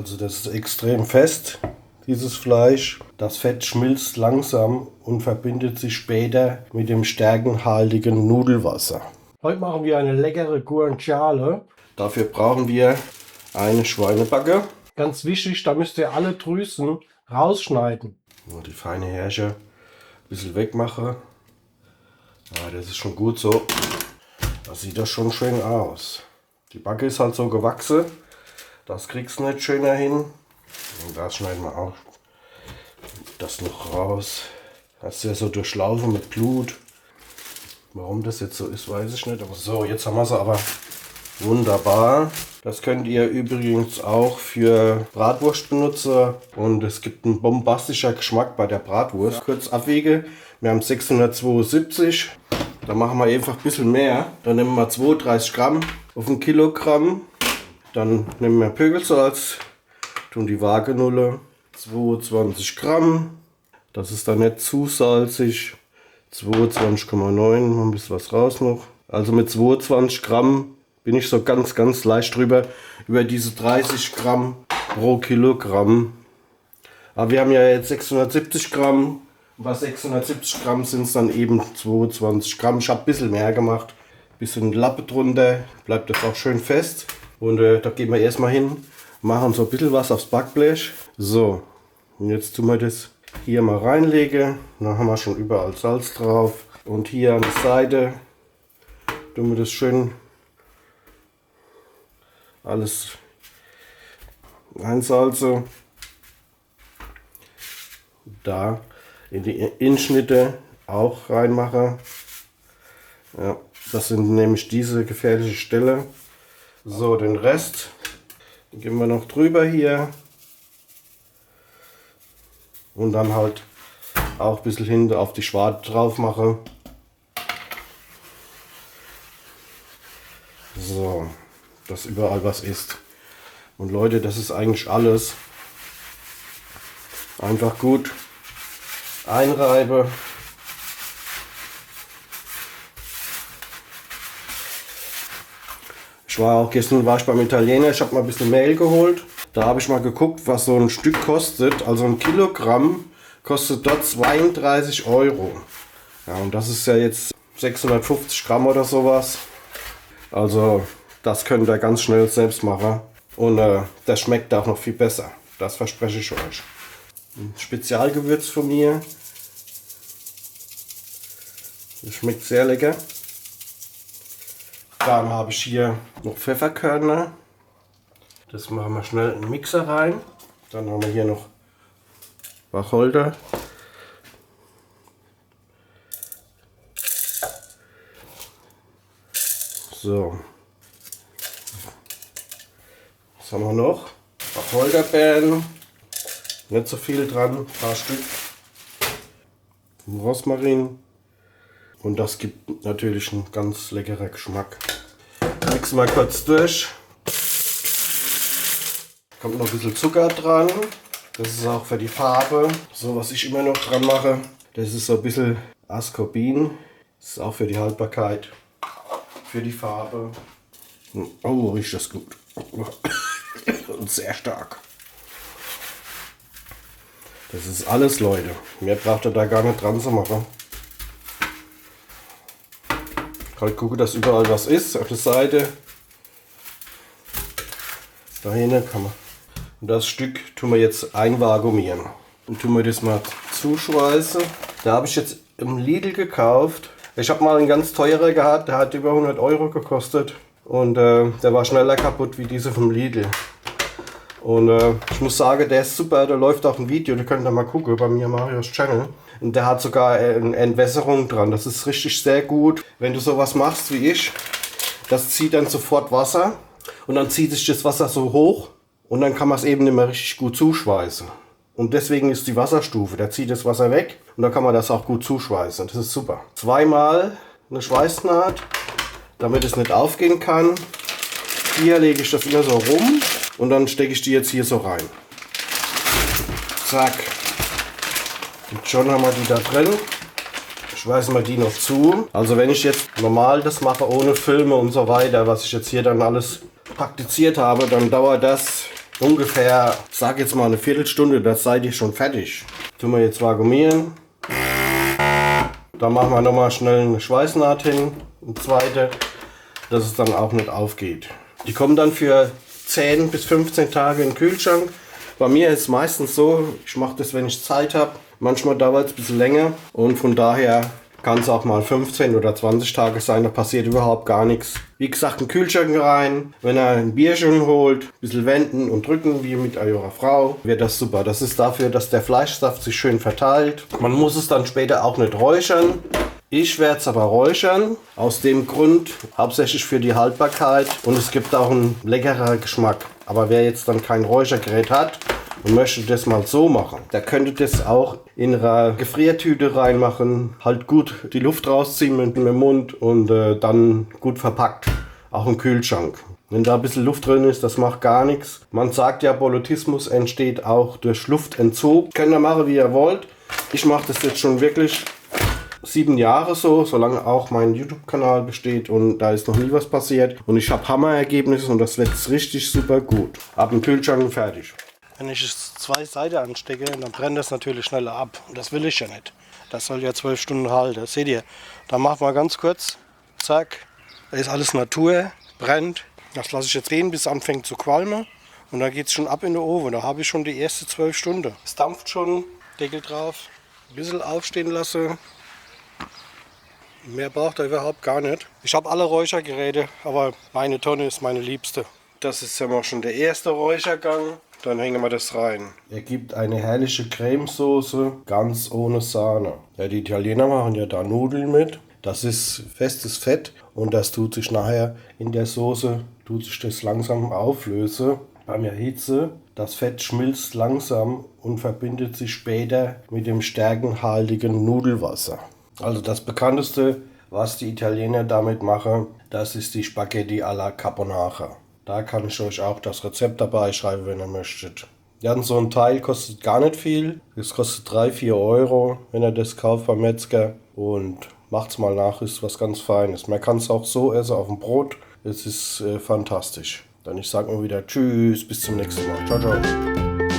Also das ist extrem fest, dieses Fleisch. Das Fett schmilzt langsam und verbindet sich später mit dem stärkenhaltigen Nudelwasser. Heute machen wir eine leckere Guanciale. Dafür brauchen wir eine Schweinebacke. Ganz wichtig, da müsst ihr alle Drüsen rausschneiden. Nur die feine Härche ein bisschen wegmachen. Ja, das ist schon gut so. Das sieht das schon schön aus. Die Backe ist halt so gewachsen. Das kriegst du nicht schöner hin. Und das schneiden wir auch das noch raus. Das ist ja so durchlaufen mit Blut. Warum das jetzt so ist, weiß ich nicht. Aber so, jetzt haben wir es aber wunderbar. Das könnt ihr übrigens auch für Bratwurst benutzen. Und es gibt einen bombastischen Geschmack bei der Bratwurst. Ja. Kurz abwiegen. Wir haben 672. Da machen wir einfach ein bisschen mehr. Dann nehmen wir 32 Gramm auf ein Kilogramm. Dann nehmen wir Pökelsalz. Tun die Waage nulle. 22 Gramm. Das ist dann nicht zu salzig. 22,9. Mal ein bisschen was raus noch. Also mit 22 Gramm bin ich so ganz leicht drüber. Über diese 30 Gramm pro Kilogramm. Aber wir haben ja jetzt 670 Gramm. Bei 670 Gramm sind es dann eben 22 Gramm. Ich habe ein bisschen mehr gemacht. Ein bisschen Lappe drunter. Bleibt das auch schön fest. Und da gehen wir erstmal hin. Machen so ein bisschen was aufs Backblech. So. Und jetzt tun wir das hier mal reinlegen. Dann haben wir schon überall Salz drauf. Und hier an der Seite tun wir das schön alles einsalzen. Da in die Innenschnitte auch reinmache. Ja, das sind nämlich diese gefährliche Stelle. So, den Rest geben wir noch drüber hier. Und dann halt auch ein bisschen hinten auf die Schwarte drauf mache. So, dass überall was ist. Und Leute, das ist eigentlich alles. Einfach gut einreibe. Gestern war ich beim Italiener, ich habe mal ein bisschen Mehl geholt. Da habe ich mal geguckt, was so ein Stück kostet. Also ein Kilogramm kostet dort 32 Euro. Ja, und das ist ja jetzt 650 Gramm oder sowas. Also das könnt ihr ganz schnell selbst machen. Und das schmeckt auch noch viel besser. Das verspreche ich euch. Ein Spezialgewürz von mir. Das schmeckt sehr lecker. Dann habe ich hier noch Pfefferkörner. Das machen wir schnell in den Mixer rein. Dann haben wir hier noch Wacholder. So. Was haben wir noch? Wacholderbeeren. Nicht so viel dran, ein paar Stück. Rosmarin. Und das gibt natürlich einen ganz leckeren Geschmack. Mixen wir kurz durch. Kommt noch ein bisschen Zucker dran. Das ist auch für die Farbe. So, was ich immer noch dran mache, das ist so ein bisschen Ascorbin. Das ist auch für die Haltbarkeit, für die Farbe. Oh, riecht das gut. Und sehr stark. Das ist alles, Leute. Mehr braucht ihr da gar nicht dran zu machen. Halt gucke, dass überall was ist. Auf der Seite. Da hinten kann man. Und das Stück tun wir jetzt einvakuumieren. Und tun wir das mal zuschweißen. Da habe ich jetzt im Lidl gekauft. Ich habe mal einen ganz teurer gehabt. Der hat über 100 Euro gekostet. Und der war schneller kaputt wie diese vom Lidl. Und ich muss sagen, der ist super. Da läuft auch ein Video. Da könnt ihr mal gucken bei mir, Marios Channel. Und der hat sogar eine Entwässerung dran. Das ist richtig sehr gut. Wenn du sowas machst wie ich, das zieht dann sofort Wasser. Und dann zieht sich das Wasser so hoch. Und dann kann man es eben nicht mehr richtig gut zuschweißen. Und deswegen ist die Wasserstufe. Der zieht das Wasser weg. Und dann kann man das auch gut zuschweißen. Das ist super. Zweimal eine Schweißnaht, damit es nicht aufgehen kann. Hier lege ich das immer so rum. Und dann stecke ich die jetzt hier so rein. Zack. Und schon haben wir die da drin. Schweißen wir die noch zu. Also wenn ich jetzt normal das mache, ohne Filme und so weiter, was ich jetzt hier dann alles praktiziert habe, dann dauert das ungefähr, sag jetzt mal eine Viertelstunde, das seid ihr schon fertig. Tun wir jetzt vakuumieren. Da machen wir nochmal schnell eine Schweißnaht hin, eine zweite, dass es dann auch nicht aufgeht. Die kommen dann für 10 bis 15 Tage in den Kühlschrank. Bei mir ist es meistens so, ich mache das, wenn ich Zeit habe. Manchmal dauert es ein bisschen länger und von daher kann es auch mal 15 oder 20 Tage sein, da passiert überhaupt gar nichts. Wie gesagt, in den Kühlschrank rein, wenn er ein Bierchen holt, ein bisschen wenden und drücken, wie mit eurer Frau, wird das super. Das ist dafür, dass der Fleischsaft sich schön verteilt. Man muss es dann später auch nicht räuchern. Ich werde es aber räuchern, aus dem Grund, hauptsächlich für die Haltbarkeit und es gibt auch einen leckeren Geschmack. Aber wer jetzt dann kein Räuchergerät hat und möchte das mal so machen, der könnte das auch in eine Gefriertüte reinmachen, halt gut die Luft rausziehen mit dem Mund und dann gut verpackt, auch im Kühlschrank. Wenn da ein bisschen Luft drin ist, das macht gar nichts. Man sagt ja, Botulismus entsteht auch durch Luftentzug. Könnt ihr machen, wie ihr wollt. Ich mache das jetzt schon wirklich 7 Jahre so, solange auch mein YouTube-Kanal besteht und da ist noch nie was passiert. Und ich habe Hammerergebnisse und das wird richtig super gut. Ab dem Kühlschrank und fertig. Wenn ich es 2 Seiten anstecke, dann brennt das natürlich schneller ab. Und das will ich ja nicht. Das soll ja 12 Stunden halten. Das seht ihr. Dann machen wir ganz kurz. Zack. Da ist alles Natur. Brennt. Das lasse ich jetzt gehen, bis es anfängt zu qualmen. Und dann geht es schon ab in den Ofen. Da habe ich schon die erste 12 Stunden. Es dampft schon. Deckel drauf. Ein bisschen aufstehen lassen. Mehr braucht er überhaupt gar nicht. Ich habe alle Räuchergeräte, aber meine Tonne ist meine liebste. Das ist ja mal schon der erste Räuchergang. Dann hängen wir das rein. Er gibt eine herrliche Cremesoße, ganz ohne Sahne. Ja, die Italiener machen ja da Nudeln mit. Das ist festes Fett und das tut sich nachher in der Soße, tut sich das langsam auflösen. Beim Erhitze, das Fett schmilzt langsam und verbindet sich später mit dem stärkenhaltigen Nudelwasser. Also das bekannteste, was die Italiener damit machen, das ist die Spaghetti alla Carbonara. Da kann ich euch auch das Rezept dabei schreiben, wenn ihr möchtet. Ja, so ein Teil kostet gar nicht viel. Es kostet 3-4 Euro, wenn ihr das kauft beim Metzger. Und macht's mal nach, ist was ganz Feines. Man kann es auch so essen auf dem Brot. Es ist fantastisch. Dann ich sage mal wieder Tschüss, bis zum nächsten Mal. Ciao, ciao.